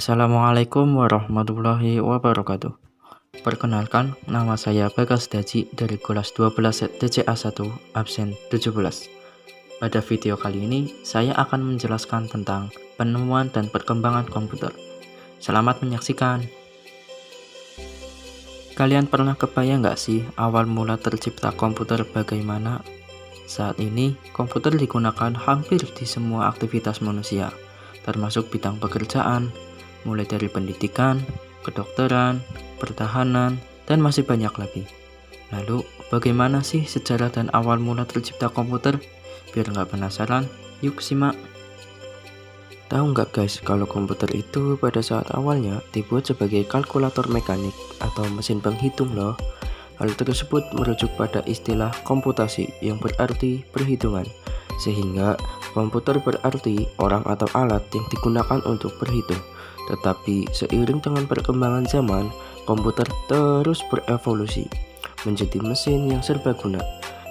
Assalamualaikum warahmatullahi wabarakatuh. Perkenalkan, nama saya Bagas Daji dari kelas 12 TCA 1 absen 17. Pada video kali ini, saya akan menjelaskan tentang penemuan dan perkembangan komputer. Selamat menyaksikan. Kalian pernah kebayang nggak sih awal mula tercipta komputer bagaimana? Saat ini, komputer digunakan hampir di semua aktivitas manusia, termasuk bidang pekerjaan, mulai dari pendidikan, kedokteran, pertahanan, dan masih banyak lagi. Lalu, bagaimana sih sejarah dan awal mula tercipta komputer? Biar nggak penasaran, yuk simak. Tahu nggak guys, kalau komputer itu pada saat awalnya dibuat sebagai kalkulator mekanik atau mesin penghitung loh. Hal tersebut merujuk pada istilah komputasi yang berarti perhitungan, sehingga komputer berarti orang atau alat yang digunakan untuk berhitung. Tetapi seiring dengan perkembangan zaman, komputer terus berevolusi menjadi mesin yang serbaguna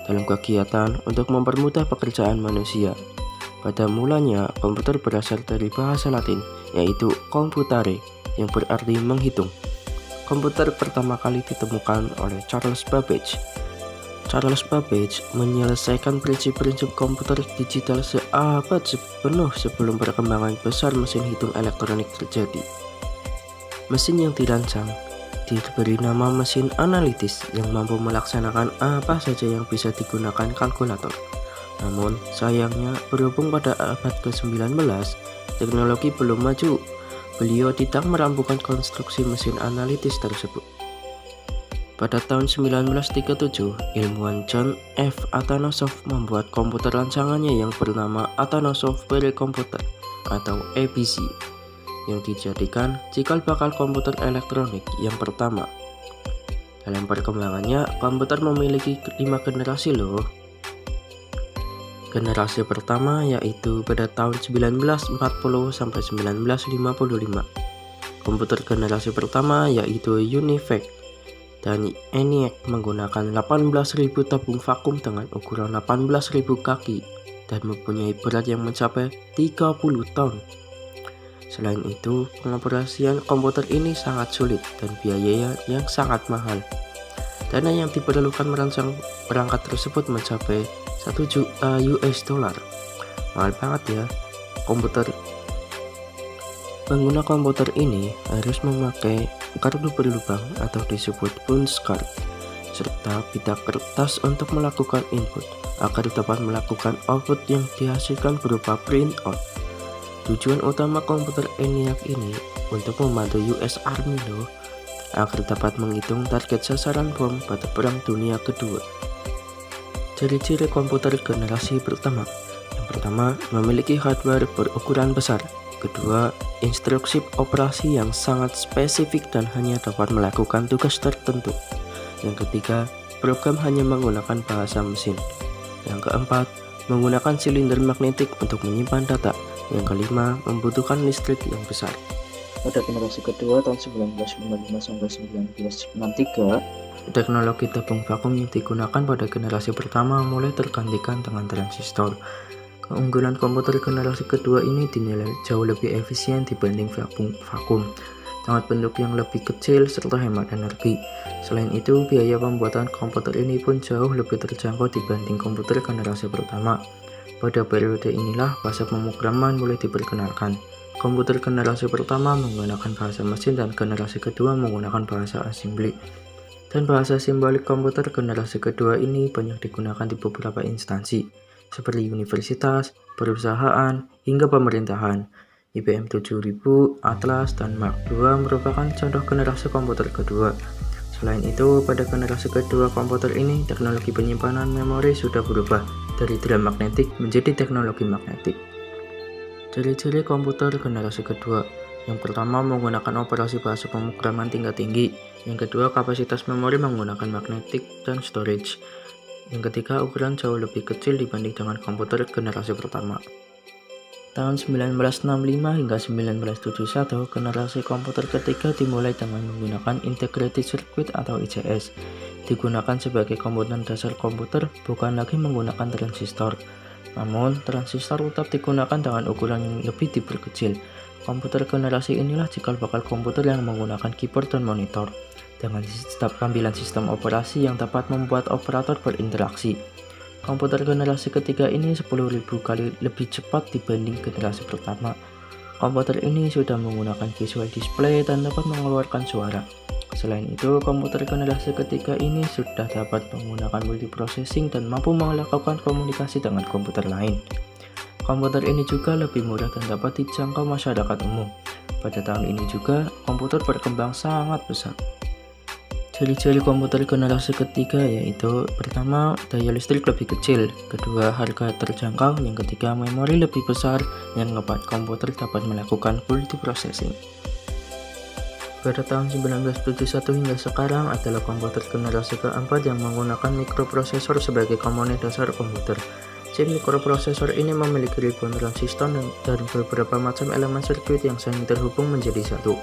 dalam kegiatan untuk mempermudah pekerjaan manusia. Pada mulanya, komputer berasal dari bahasa Latin, yaitu computare, yang berarti menghitung. Komputer pertama kali ditemukan oleh Charles Babbage. Charles Babbage menyelesaikan prinsip-prinsip komputer digital seabad penuh sebelum perkembangan besar mesin hitung elektronik terjadi. Mesin yang dirancang diberi nama mesin analitis yang mampu melaksanakan apa saja yang bisa digunakan kalkulator. Namun, sayangnya berhubung pada abad ke-19, teknologi belum maju. Beliau tidak merampungkan konstruksi mesin analitis tersebut. Pada tahun 1937, ilmuwan John F. Atanasoff membuat komputer rancangannya yang bernama Atanasoff Berry Computer atau ABC, yang dijadikan cikal bakal komputer elektronik yang pertama. Dalam perkembangannya, komputer memiliki 5 generasi loh. Generasi pertama yaitu pada tahun 1940 sampai 1955. Komputer generasi pertama yaitu UNIVAC dan ENIAC menggunakan 18.000 tabung vakum dengan ukuran 18.000 kaki dan mempunyai berat yang mencapai 30 ton. Selain itu, pengoperasian komputer ini sangat sulit dan biayanya yang sangat mahal. Dana yang diperlukan merancang perangkat tersebut mencapai 1 juta US dollar. Mahal banget ya. Pengguna komputer ini harus memakai kartu berlubang atau disebut punch card, serta pita kertas untuk melakukan input agar dapat melakukan output yang dihasilkan berupa printout. Tujuan utama komputer ENIAC ini untuk membantu US Army loh, agar dapat menghitung target sasaran bom pada Perang Dunia Kedua. Ciri-ciri komputer generasi pertama. Yang pertama, memiliki hardware berukuran besar. Kedua, instruksi operasi yang sangat spesifik dan hanya dapat melakukan tugas tertentu. Yang ketiga, program hanya menggunakan bahasa mesin. Yang keempat, menggunakan silinder magnetik untuk menyimpan data. Yang kelima, membutuhkan listrik yang besar. Pada generasi kedua tahun 1955 sampai 1963, teknologi tabung vakum yang digunakan pada generasi pertama mulai tergantikan dengan transistor. Keunggulan komputer generasi kedua ini dinilai jauh lebih efisien dibanding tabung vakum, dengan bentuk yang lebih kecil serta hemat energi. Selain itu, biaya pembuatan komputer ini pun jauh lebih terjangkau dibanding komputer generasi pertama. Pada periode inilah bahasa pemrograman mulai diperkenalkan. Komputer generasi pertama menggunakan bahasa mesin dan generasi kedua menggunakan bahasa assembly. Dan bahasa simbolik komputer generasi kedua ini banyak digunakan di beberapa instansi, seperti universitas, perusahaan, hingga pemerintahan. IBM 7000, Atlas, dan Mark II merupakan contoh generasi komputer kedua. Selain itu, pada generasi kedua komputer ini, teknologi penyimpanan memori sudah berubah dari DRAM magnetik menjadi teknologi magnetik. Ciri-ciri komputer generasi kedua. Yang pertama, menggunakan operasi bahasa pemrograman tingkat tinggi. Yang kedua, kapasitas memori menggunakan magnetic dan storage. Yang ketiga, ukuran jauh lebih kecil dibanding dengan komputer generasi pertama. Tahun 1965 hingga 1971, generasi komputer ketiga dimulai dengan menggunakan Integrated Circuit atau ICS. Digunakan sebagai komponen dasar komputer, bukan lagi menggunakan transistor. Namun, transistor tetap digunakan dengan ukuran yang lebih diperkecil. Komputer generasi inilah cikal bakal komputer yang menggunakan keyboard dan monitor, dengan tampilan sistem operasi yang dapat membuat operator berinteraksi. Komputer generasi ketiga ini 10.000 kali lebih cepat dibanding generasi pertama. Komputer ini sudah menggunakan visual display dan dapat mengeluarkan suara. Selain itu, komputer generasi ketiga ini sudah dapat menggunakan multiprocessing dan mampu melakukan komunikasi dengan komputer lain. Komputer ini juga lebih murah dan dapat dijangkau masyarakat umum. Pada tahun ini juga, komputer berkembang sangat pesat. Ciri-ciri komputer generasi ketiga yaitu pertama, daya listrik lebih kecil, kedua, harga terjangkau, yang ketiga, memori lebih besar, yang keempat, komputer dapat melakukan multiprocessing. Pada tahun 1971 hingga sekarang adalah komputer generasi keempat yang menggunakan mikroprosesor sebagai komponen dasar komputer. Chip mikroprosesor ini memiliki ribuan transistor dan beberapa macam elemen sirkuit yang saling terhubung menjadi satu.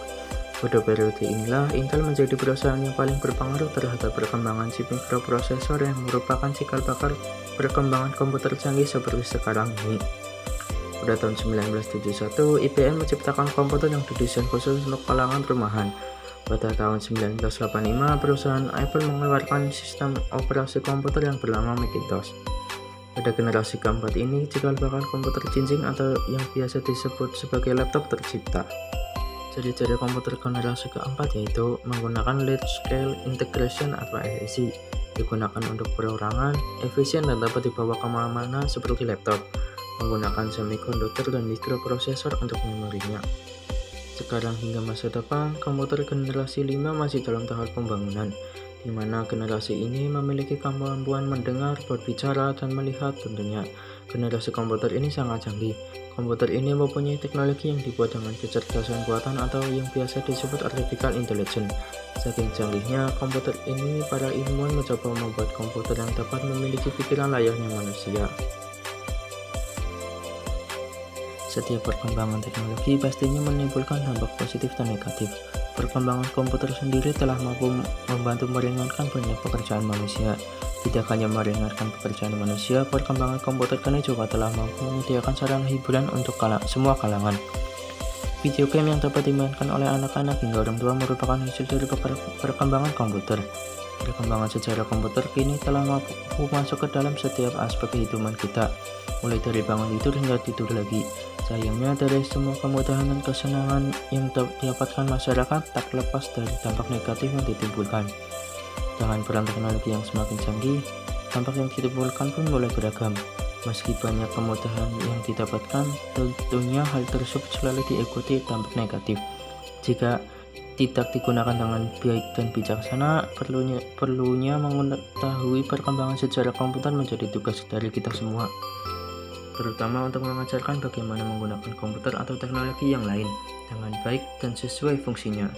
Pada periode inilah, Intel menjadi perusahaan yang paling berpengaruh terhadap perkembangan chip mikroprosesor yang merupakan cikal bakal perkembangan komputer canggih seperti sekarang ini. Pada tahun 1971, IBM menciptakan komputer yang didesain khusus untuk kalangan rumahan. Pada tahun 1985, perusahaan Apple mengeluarkan sistem operasi komputer yang bernama Macintosh. Pada generasi keempat ini, cikal bakal komputer jinjing atau yang biasa disebut sebagai laptop tercipta. Ciri-ciri komputer generasi keempat yaitu menggunakan Large Scale Integration atau LSI, digunakan untuk perorangan, efisien dan dapat dibawa kemana-mana seperti laptop, menggunakan semiconductor dan mikroprosesor untuk memorinya. Sekarang hingga masa depan, komputer generasi 5 masih dalam tahap pembangunan, di mana generasi ini memiliki kemampuan mendengar, berbicara, dan melihat tentunya. Generasi komputer ini sangat canggih. Komputer ini mempunyai teknologi yang dibuat dengan kecerdasan buatan atau yang biasa disebut artificial intelligence. Saking canggihnya komputer ini, para ilmuwan mencoba membuat komputer yang dapat memiliki pikiran layaknya manusia. Setiap perkembangan teknologi pastinya menimbulkan dampak positif dan negatif. Perkembangan komputer sendiri telah mampu membantu meringankan banyak pekerjaan manusia. Tidak hanya meringankan pekerjaan manusia, perkembangan komputer kini juga telah mampu menyediakan sarana hiburan untuk semua kalangan. Video game yang dapat dimainkan oleh anak-anak hingga orang tua merupakan hasil dari perkembangan komputer. Perkembangan sejarah komputer kini telah mampu masuk ke dalam setiap aspek kehidupan kita, mulai dari bangun tidur hingga tidur lagi. Sayangnya, dari semua kemudahan dan kesenangan yang didapatkan masyarakat tak lepas dari dampak negatif yang ditimbulkan. Dengan peran teknologi yang semakin canggih, dampak yang ditimbulkan pun mulai beragam. Meski banyak kemudahan yang didapatkan, tentunya hal tersebut selalu diikuti dampak negatif. Jika tidak digunakan dengan baik dan bijaksana, perlunya mengetahui perkembangan sejarah komputer menjadi tugas dari kita semua, terutama untuk mengajarkan bagaimana menggunakan komputer atau teknologi yang lain dengan baik dan sesuai fungsinya.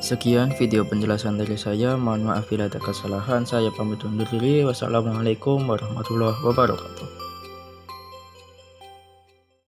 Sekian video penjelasan dari saya, mohon maaf bila ada kesalahan. Saya pamit undur diri. Wassalamualaikum warahmatullahi wabarakatuh.